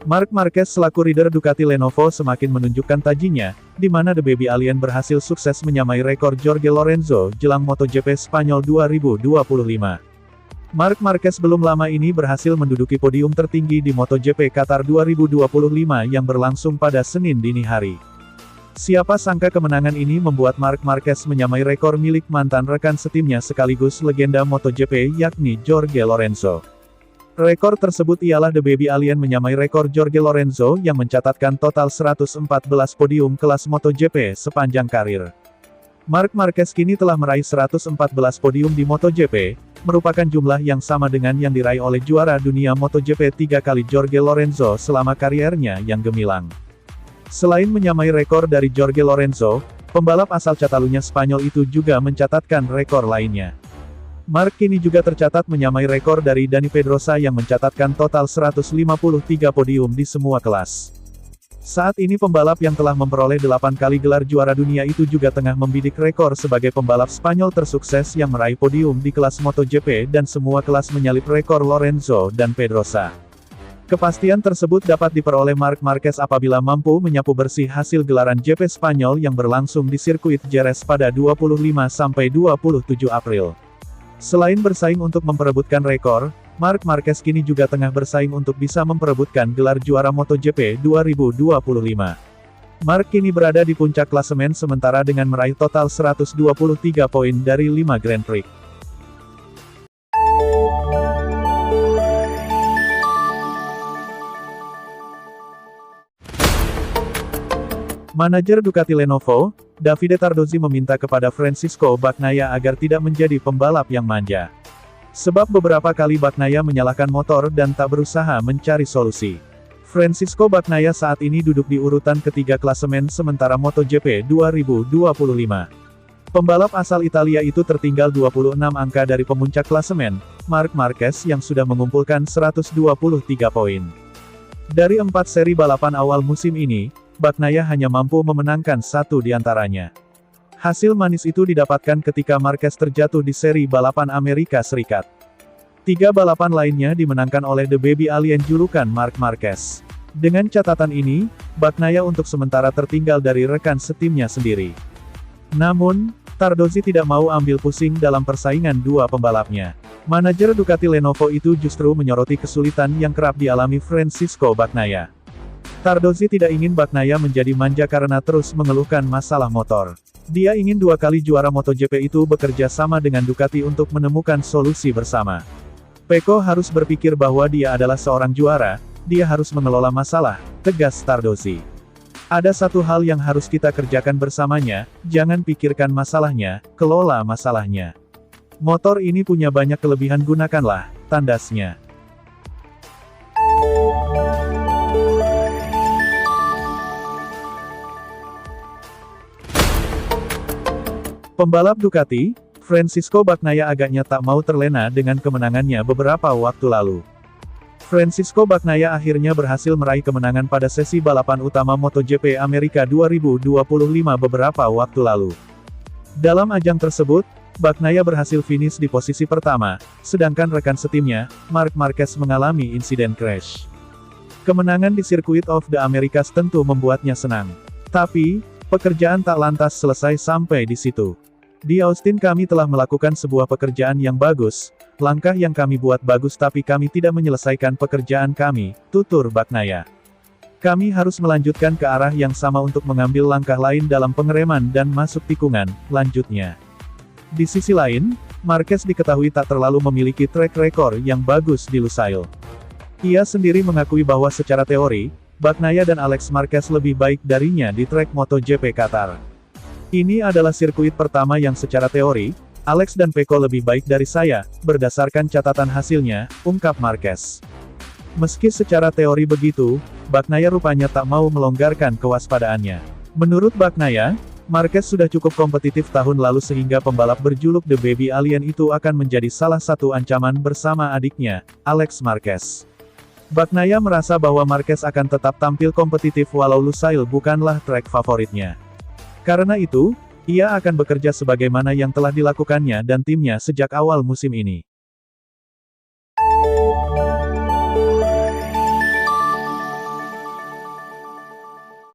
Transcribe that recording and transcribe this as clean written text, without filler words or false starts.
Marc Marquez selaku rider Ducati Lenovo semakin menunjukkan tajinya, di mana The Baby Alien berhasil sukses menyamai rekor Jorge Lorenzo jelang MotoGP Spanyol 2025. Marc Marquez belum lama ini berhasil menduduki podium tertinggi di MotoGP Qatar 2025 yang berlangsung pada Senin dini hari. Siapa sangka kemenangan ini membuat Marc Marquez menyamai rekor milik mantan rekan setimnya sekaligus legenda MotoGP yakni Jorge Lorenzo. Rekor tersebut ialah The Baby Alien menyamai rekor Jorge Lorenzo yang mencatatkan total 114 podium kelas MotoGP sepanjang karir. Marc Marquez kini telah meraih 114 podium di MotoGP, merupakan jumlah yang sama dengan yang diraih oleh juara dunia MotoGP 3 kali Jorge Lorenzo selama kariernya yang gemilang. Selain menyamai rekor dari Jorge Lorenzo, pembalap asal Catalunya Spanyol itu juga mencatatkan rekor lainnya. Marc kini juga tercatat menyamai rekor dari Dani Pedrosa yang mencatatkan total 153 podium di semua kelas. Saat ini pembalap yang telah memperoleh 8 kali gelar juara dunia itu juga tengah membidik rekor sebagai pembalap Spanyol tersukses yang meraih podium di kelas MotoGP dan semua kelas menyalip rekor Lorenzo dan Pedrosa. Kepastian tersebut dapat diperoleh Marc Marquez apabila mampu menyapu bersih hasil gelaran GP Spanyol yang berlangsung di sirkuit Jerez pada 25–27 April. Selain bersaing untuk memperebutkan rekor, Marc Marquez kini juga tengah bersaing untuk bisa memperebutkan gelar juara MotoGP 2025. Marc kini berada di puncak klasemen sementara dengan meraih total 123 poin dari 5 Grand Prix. Manajer Ducati Lenovo, Davide Tardozzi meminta kepada Francisco Bagnaia agar tidak menjadi pembalap yang manja. Sebab beberapa kali Bagnaia menyalahkan motor dan tak berusaha mencari solusi. Francisco Bagnaia saat ini duduk di urutan ketiga klasemen sementara MotoGP 2025. Pembalap asal Italia itu tertinggal 26 angka dari pemuncak klasemen, Marc Marquez yang sudah mengumpulkan 123 poin. Dari 4 seri balapan awal musim ini, Bagnaia hanya mampu memenangkan satu di antaranya. Hasil manis itu didapatkan ketika Marquez terjatuh di seri balapan Amerika Serikat. 3 balapan lainnya dimenangkan oleh The Baby Alien julukan Marc Marquez. Dengan catatan ini, Bagnaia untuk sementara tertinggal dari rekan setimnya sendiri. Namun, Tardozzi tidak mau ambil pusing dalam persaingan dua pembalapnya. Manajer Ducati Lenovo itu justru menyoroti kesulitan yang kerap dialami Francisco Bagnaia. Tardozzi tidak ingin Bagnaia menjadi manja karena terus mengeluhkan masalah motor. Dia ingin 2 kali juara MotoGP itu bekerja sama dengan Ducati untuk menemukan solusi bersama. Pecco harus berpikir bahwa dia adalah seorang juara, dia harus mengelola masalah, tegas Tardozzi. Ada satu hal yang harus kita kerjakan bersamanya, jangan pikirkan masalahnya, kelola masalahnya. Motor ini punya banyak kelebihan, gunakanlah, tandasnya. Pembalap Ducati, Francisco Bagnaia agaknya tak mau terlena dengan kemenangannya beberapa waktu lalu. Francisco Bagnaia akhirnya berhasil meraih kemenangan pada sesi balapan utama MotoGP Amerika 2025 beberapa waktu lalu. Dalam ajang tersebut, Bagnaia berhasil finish di posisi pertama, sedangkan rekan setimnya, Marc Marquez mengalami insiden crash. Kemenangan di Circuit of the Americas tentu membuatnya senang. Tapi, pekerjaan tak lantas selesai sampai di situ. Di Austin kami telah melakukan sebuah pekerjaan yang bagus, langkah yang kami buat bagus tapi kami tidak menyelesaikan pekerjaan kami, tutur Bagnaia. Kami harus melanjutkan ke arah yang sama untuk mengambil langkah lain dalam pengereman dan masuk tikungan, lanjutnya. Di sisi lain, Marquez diketahui tak terlalu memiliki track record yang bagus di Lusail. Ia sendiri mengakui bahwa secara teori, Bagnaia dan Alex Marquez lebih baik darinya di trek MotoGP Qatar. Ini adalah sirkuit pertama yang secara teori, Alex dan Pecco lebih baik dari saya, berdasarkan catatan hasilnya, ungkap Marquez. Meski secara teori begitu, Bagnaia rupanya tak mau melonggarkan kewaspadaannya. Menurut Bagnaia, Marquez sudah cukup kompetitif tahun lalu sehingga pembalap berjuluk The Baby Alien itu akan menjadi salah satu ancaman bersama adiknya, Alex Marquez. Bagnaia merasa bahwa Marquez akan tetap tampil kompetitif walau Lusail bukanlah trek favoritnya. Karena itu, ia akan bekerja sebagaimana yang telah dilakukannya dan timnya sejak awal musim ini.